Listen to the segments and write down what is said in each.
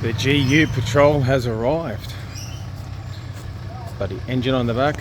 The GU Patrol has arrived. Bloody engine on the back.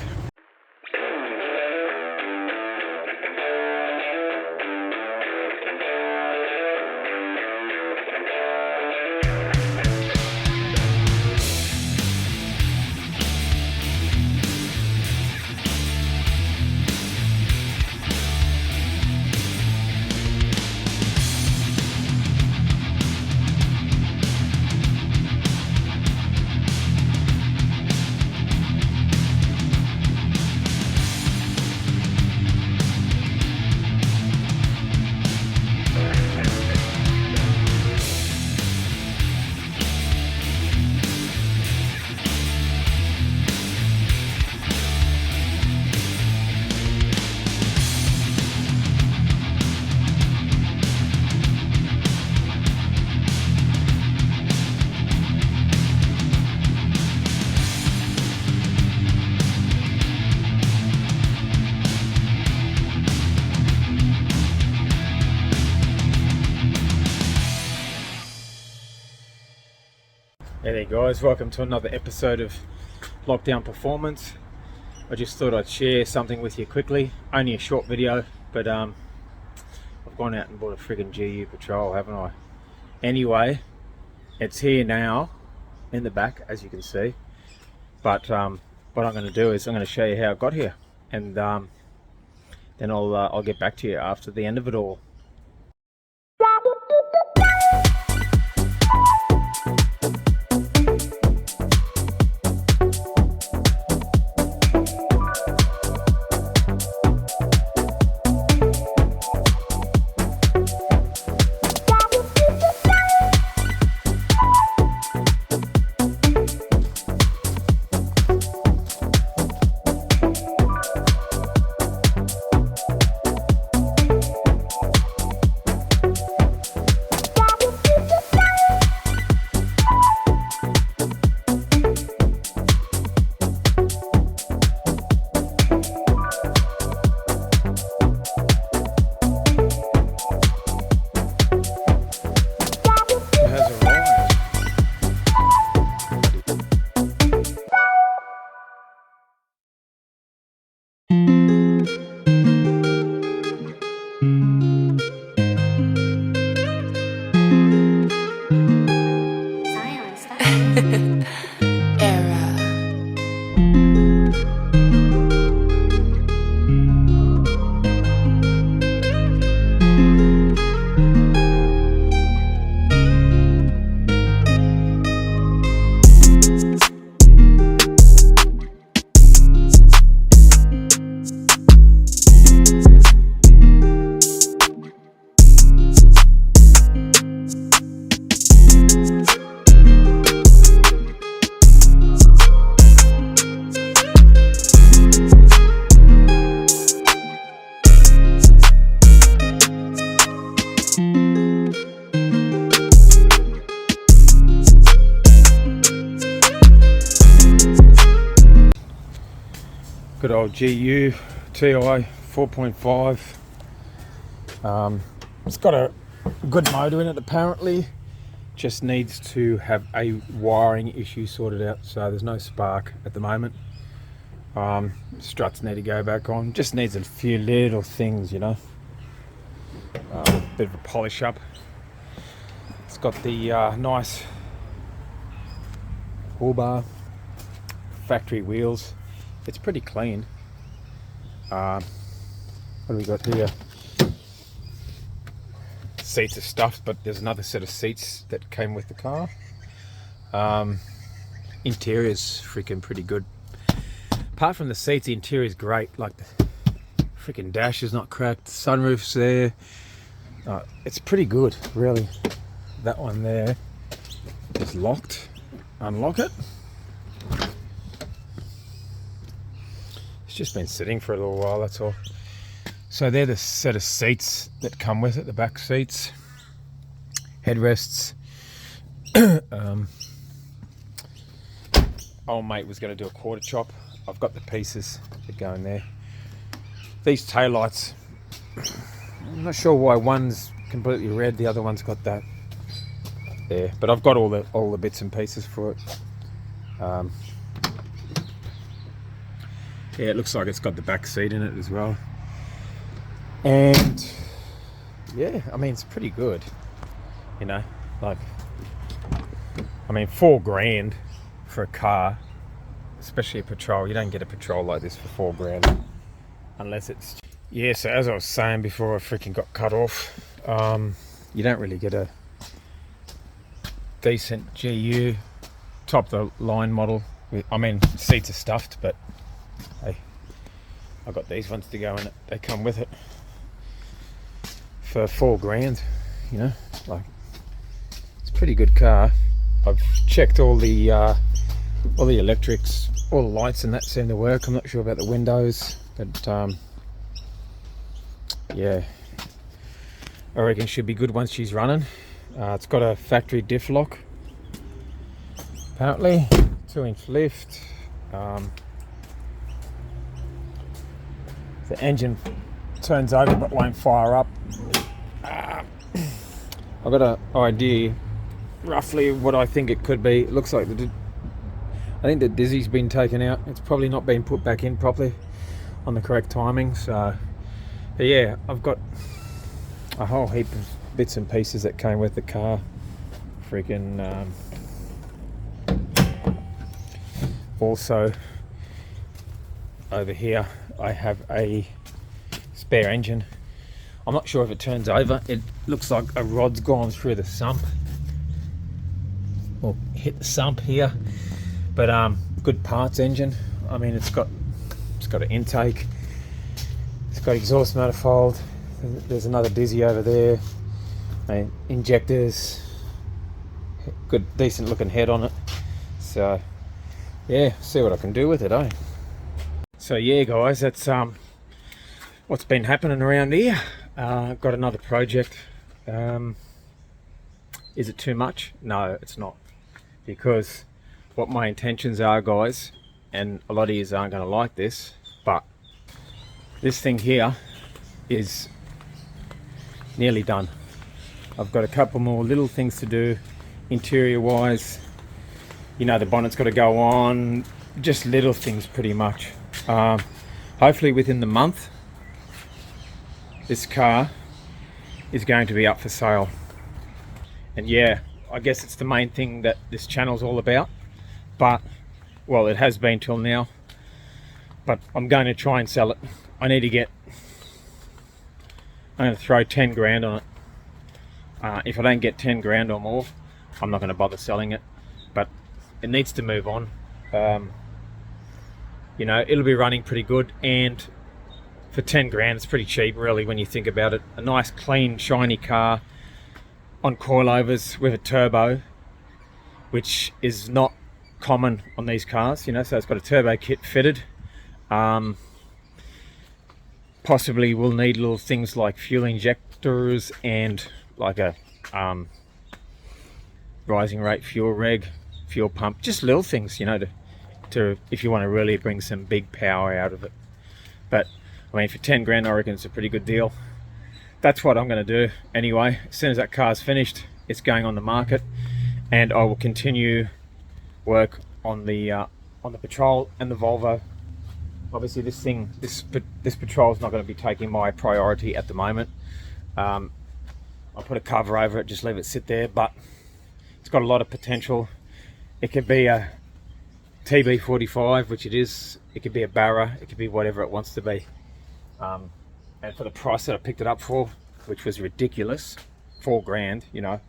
Hey there guys, welcome to another episode of Lockdown Performance. I just thought I'd share something with you quickly. Only a short video, but I've gone out and bought a friggin' GU Patrol, haven't I? Anyway, it's here now in the back, as you can see. But what I'm going to do is I'm going to show you how it got here, and then I'll get back to you after the end of it all. Good old GU TI 4.5. It's got a good motor in it apparently. Just needs to have a wiring issue sorted out, so there's no spark at the moment. Struts need to go back on. Just needs a few little things, you know. Bit of a polish up. It's got the nice bull bar, factory wheels. It's pretty clean. What do we got here? Seats are stuffed, but there's another set of seats that came with the car. Interior's freaking pretty good. Apart from the seats, the interior's great. Like the freaking dash is not cracked. Sunroof's there. It's pretty good, really. That one there is locked. Unlock it. Just been sitting for a little while, that's all. So they're the set of seats that come with it, the back seats, headrests. Old mate was going to do a quarter chop. I've got the pieces that go in there. These taillights, I'm not sure why one's completely red, the other one's got that there. But I've got all the bits and pieces for it. Yeah, it looks like it's got the back seat in it as well. And yeah, I mean, it's pretty good, you know, like, I mean, $4,000 for a car, especially a Patrol. You don't get a Patrol like this for $4,000 unless it's, yeah. So as I was saying before I freaking got cut off, you don't really get a decent GU top of the line model. I mean, seats are stuffed, but hey, I got these ones to go in it. They come with it for $4,000, you know, like, it's a pretty good car. I've checked all the electrics, all the lights and that seem to work. I'm not sure about the windows, but yeah, I reckon it should be good once she's running. It's got a factory diff lock, apparently, 2-inch lift. The engine turns over but won't fire up. I've got an idea roughly what I think it could be. It looks like I think the dizzy's been taken out. It's probably not been put back in properly on the correct timing. So, but yeah, I've got a whole heap of bits and pieces that came with the car. Freaking also over here I have a spare engine. I'm not sure if it turns over. It looks like a rod's gone through the sump or hit the sump here, but good parts engine. I mean, it's got an intake, it's got exhaust manifold, there's another dizzy over there, injectors, good decent looking head on it. So yeah, see what I can do with it, eh? So yeah guys, that's what's been happening around here. Got another project. Is it too much? No, it's not, because what my intentions are, guys, and a lot of you aren't going to like this, but this thing here is nearly done. I've got a couple more little things to do interior wise. You know, the bonnet's got to go on, just little things pretty much. Hopefully within the month this car is going to be up for sale. And yeah, I guess it's the main thing that this channel's all about, but well, it has been till now, but I'm going to try and sell it. I'm going to throw 10 grand on it. If I don't get 10 grand or more, I'm not going to bother selling it, but it needs to move on. You know, it'll be running pretty good, and for 10 grand it's pretty cheap really when you think about it. A nice clean shiny car on coilovers with a turbo, which is not common on these cars, you know. So it's got a turbo kit fitted. Possibly will need little things like fuel injectors and like a rising rate fuel reg, fuel pump, just little things, you know, to if you want to really bring some big power out of it. But I mean, for 10 grand I reckon it's a pretty good deal. That's what I'm going to do anyway. As soon as that car's finished, it's going on the market, and I will continue work on the Patrol and the Volvo. Obviously this Patrol is not going to be taking my priority at the moment. I'll put a cover over it, just leave it sit there, but it's got a lot of potential. It could be a TB45, which it is. It could be a Barra, it could be whatever it wants to be. And for the price that I picked it up for, which was ridiculous, $4,000, you know,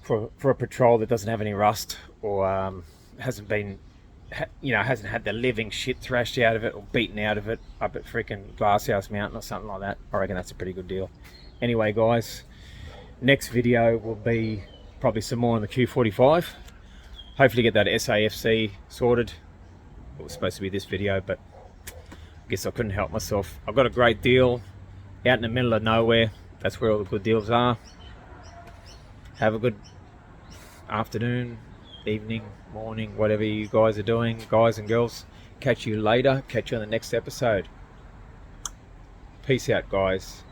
for a Patrol that doesn't have any rust, or hasn't had the living shit thrashed out of it or beaten out of it up at freaking Glasshouse Mountain or something like that, I reckon that's a pretty good deal. Anyway guys, next video will be probably some more on the Q45. Hopefully get that SAFC sorted. It was supposed to be this video, but I guess I couldn't help myself. I've got a great deal out in the middle of nowhere. That's where all the good deals are. Have a good afternoon, evening, morning, whatever you guys are doing, guys and girls. Catch you later. Catch you on the next episode. Peace out, guys.